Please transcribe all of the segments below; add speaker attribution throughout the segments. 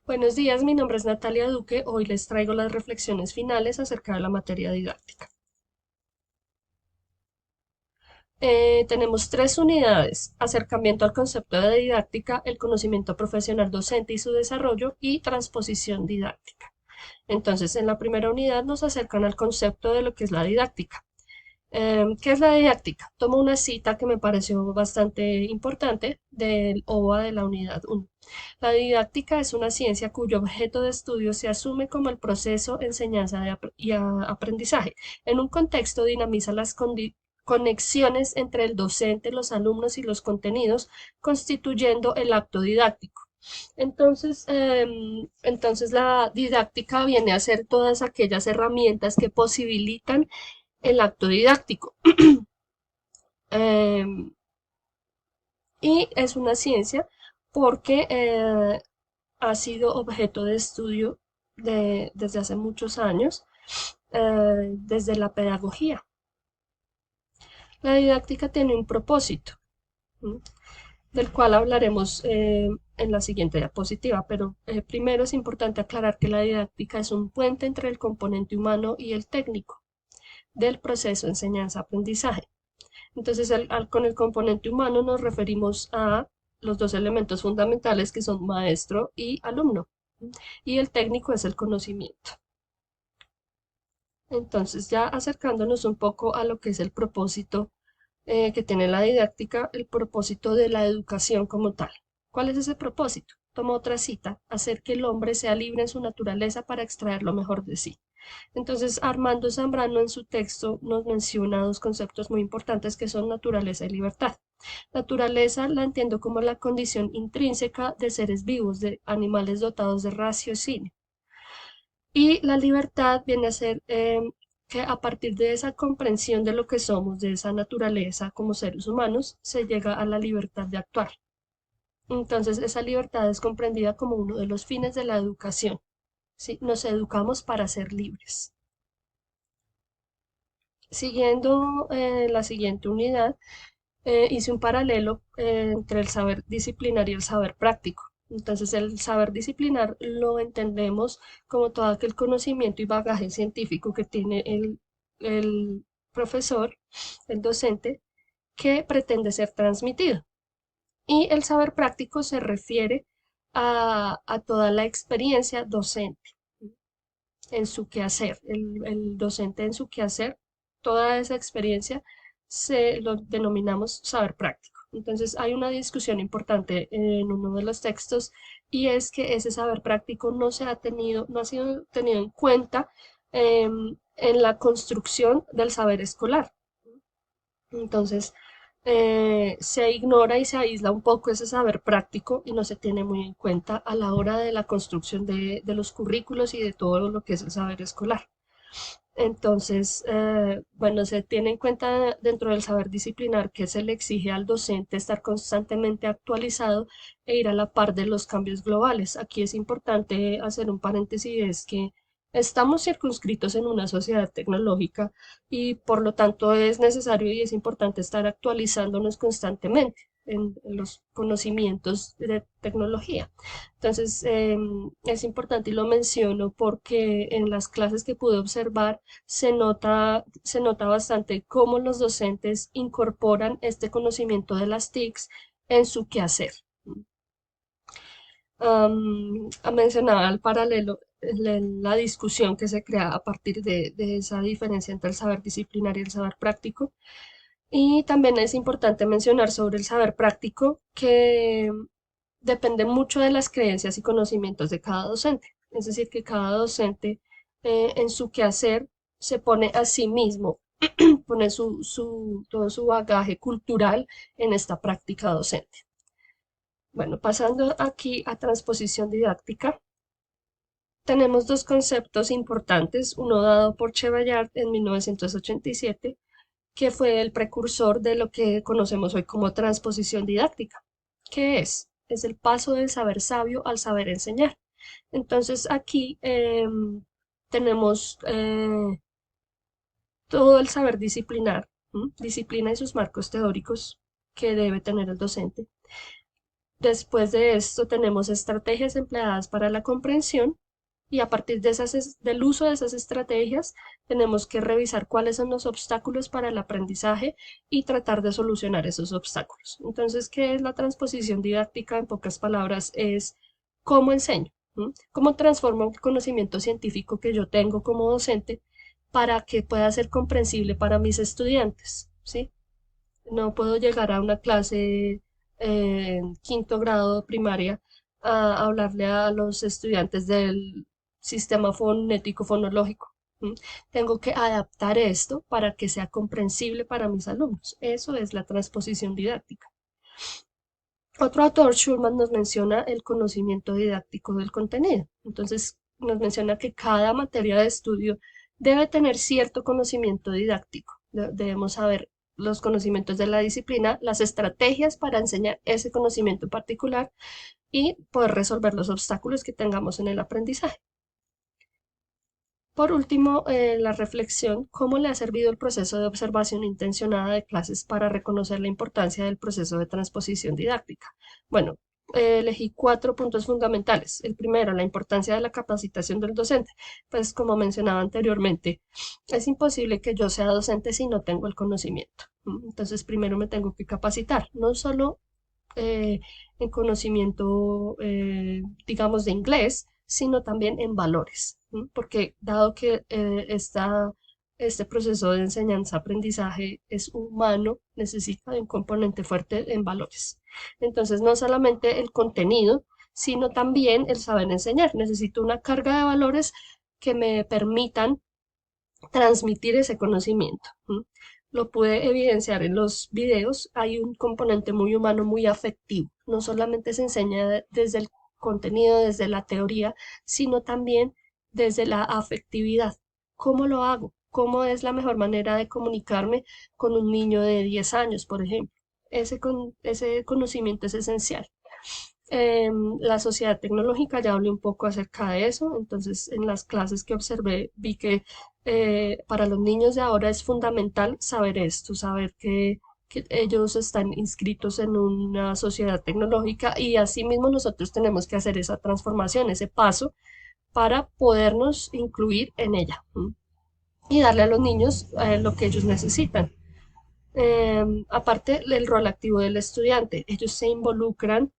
Speaker 1: Buenos días, mi nombre es Natalia Duque. Hoy les traigo las reflexiones finales acerca de la materia didáctica. Tenemos tres unidades: acercamiento al concepto de didáctica, el conocimiento profesional docente y su desarrollo, y transposición didáctica. Entonces, en la primera unidad nos acercan al concepto de lo que es la didáctica. ¿Qué es la didáctica? Tomo una cita que me pareció bastante importante del OVA de la unidad 1. La didáctica es una ciencia cuyo objeto de estudio se asume como el proceso aprendizaje. En un contexto dinamiza las conexiones entre el docente, los alumnos y los contenidos, constituyendo el acto didáctico. Entonces la didáctica viene a ser todas aquellas herramientas que posibilitan el acto didáctico. Eh, y es una ciencia porque ha sido objeto de estudio desde hace muchos años, desde la pedagogía. La didáctica tiene un propósito, ¿m? Del cual hablaremos en la siguiente diapositiva, pero primero es importante aclarar que la didáctica es un puente entre el componente humano y el técnico del proceso de enseñanza-aprendizaje. Entonces, con el componente humano nos referimos a los dos elementos fundamentales que son maestro y alumno, y el técnico es el conocimiento. Entonces, ya acercándonos un poco a lo que es el propósito que tiene la didáctica, el propósito de la educación como tal. ¿Cuál es ese propósito? Tomo otra cita: hacer que el hombre sea libre en su naturaleza para extraer lo mejor de sí. Entonces, Armando Zambrano en su texto nos menciona dos conceptos muy importantes que son naturaleza y libertad. Naturaleza la entiendo como la condición intrínseca de seres vivos, de animales dotados de raciocinio. Y la libertad viene a ser que a partir de esa comprensión de lo que somos, de esa naturaleza como seres humanos, se llega a la libertad de actuar. Entonces, esa libertad es comprendida como uno de los fines de la educación. ¿Sí? Nos educamos para ser libres. Siguiendo la siguiente unidad, hice un paralelo entre el saber disciplinar y el saber práctico. Entonces, el saber disciplinar lo entendemos como todo aquel conocimiento y bagaje científico que tiene el profesor, el docente, que pretende ser transmitido. Y el saber práctico se refiere a toda la experiencia docente en su quehacer, el docente en su quehacer, toda esa experiencia se lo denominamos saber práctico. Entonces hay una discusión importante en uno de los textos, y es que ese saber práctico no ha sido tenido en cuenta en la construcción del saber escolar. Entonces, se ignora y se aísla un poco ese saber práctico y no se tiene muy en cuenta a la hora de la construcción de los currículos y de todo lo que es el saber escolar. Entonces, bueno, se tiene en cuenta dentro del saber disciplinar que se le exige al docente estar constantemente actualizado e ir a la par de los cambios globales. Aquí es importante hacer un paréntesis: es que estamos circunscritos en una sociedad tecnológica y por lo tanto es necesario y es importante estar actualizándonos constantemente en los conocimientos de tecnología. Entonces, es importante y lo menciono porque en las clases que pude observar se nota bastante cómo los docentes incorporan este conocimiento de las TICs en su quehacer. Mencionaba al paralelo la discusión que se crea a partir de esa diferencia entre el saber disciplinar y el saber práctico. Y también es importante mencionar sobre el saber práctico que depende mucho de las creencias y conocimientos de cada docente. Es decir, que cada docente en su quehacer se pone a sí mismo, pone todo su bagaje cultural en esta práctica docente. Bueno, pasando aquí a transposición didáctica, tenemos dos conceptos importantes: uno dado por Chevallard en 1987, que fue el precursor de lo que conocemos hoy como transposición didáctica. ¿Qué es? Es el paso del saber sabio al saber enseñar. Entonces aquí tenemos todo el saber disciplinar, disciplina y sus marcos teóricos que debe tener el docente. Después de esto tenemos estrategias empleadas para la comprensión y a partir de del uso de esas estrategias tenemos que revisar cuáles son los obstáculos para el aprendizaje y tratar de solucionar esos obstáculos. Entonces, ¿qué es la transposición didáctica? En pocas palabras, es cómo enseño, ¿m? Cómo transformo el conocimiento científico que yo tengo como docente para que pueda ser comprensible para mis estudiantes, ¿sí? No puedo llegar a una clase en quinto grado de primaria a hablarle a los estudiantes del sistema fonético fonológico. ¿M? Tengo que adaptar esto para que sea comprensible para mis alumnos. Eso es la transposición didáctica. Otro autor, Schulman, nos menciona el conocimiento didáctico del contenido. Entonces, nos menciona que cada materia de estudio debe tener cierto conocimiento didáctico. Debemos saber los conocimientos de la disciplina, las estrategias para enseñar ese conocimiento en particular y poder resolver los obstáculos que tengamos en el aprendizaje. Por último, la reflexión, ¿cómo le ha servido el proceso de observación intencionada de clases para reconocer la importancia del proceso de transposición didáctica? Bueno, elegí cuatro puntos fundamentales. El primero, la importancia de la capacitación del docente. Pues como mencionaba anteriormente, es imposible que yo sea docente si no tengo el conocimiento. Entonces, primero me tengo que capacitar, no solo en conocimiento, digamos, de inglés, sino también en valores, ¿m? Porque dado que este proceso de enseñanza-aprendizaje es humano, necesita de un componente fuerte en valores. Entonces, no solamente el contenido, sino también el saber enseñar. Necesito una carga de valores que me permitan transmitir ese conocimiento. ¿M? Lo pude evidenciar en los videos. Hay un componente muy humano, muy afectivo. No solamente se enseña desde el contenido, desde la teoría, sino también desde la afectividad. ¿Cómo lo hago? ¿Cómo es la mejor manera de comunicarme con un niño de 10 años, por ejemplo? Ese conocimiento es esencial. La sociedad tecnológica, ya hablé un poco acerca de eso, entonces en las clases que observé vi que para los niños de ahora es fundamental saber esto, saber que ellos están inscritos en una sociedad tecnológica y asimismo nosotros tenemos que hacer esa transformación, ese paso para podernos incluir en ella, ¿m? Y darle a los niños lo que ellos necesitan. Aparte del rol activo del estudiante, ellos se involucran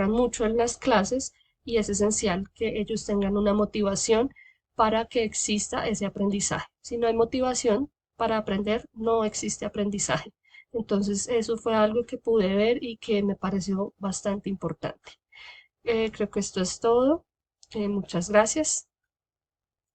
Speaker 1: mucho en las clases y es esencial que ellos tengan una motivación para que exista ese aprendizaje. Si no hay motivación para aprender, no existe aprendizaje. Entonces, eso fue algo que pude ver y que me pareció bastante importante. Creo que esto es todo. Muchas gracias.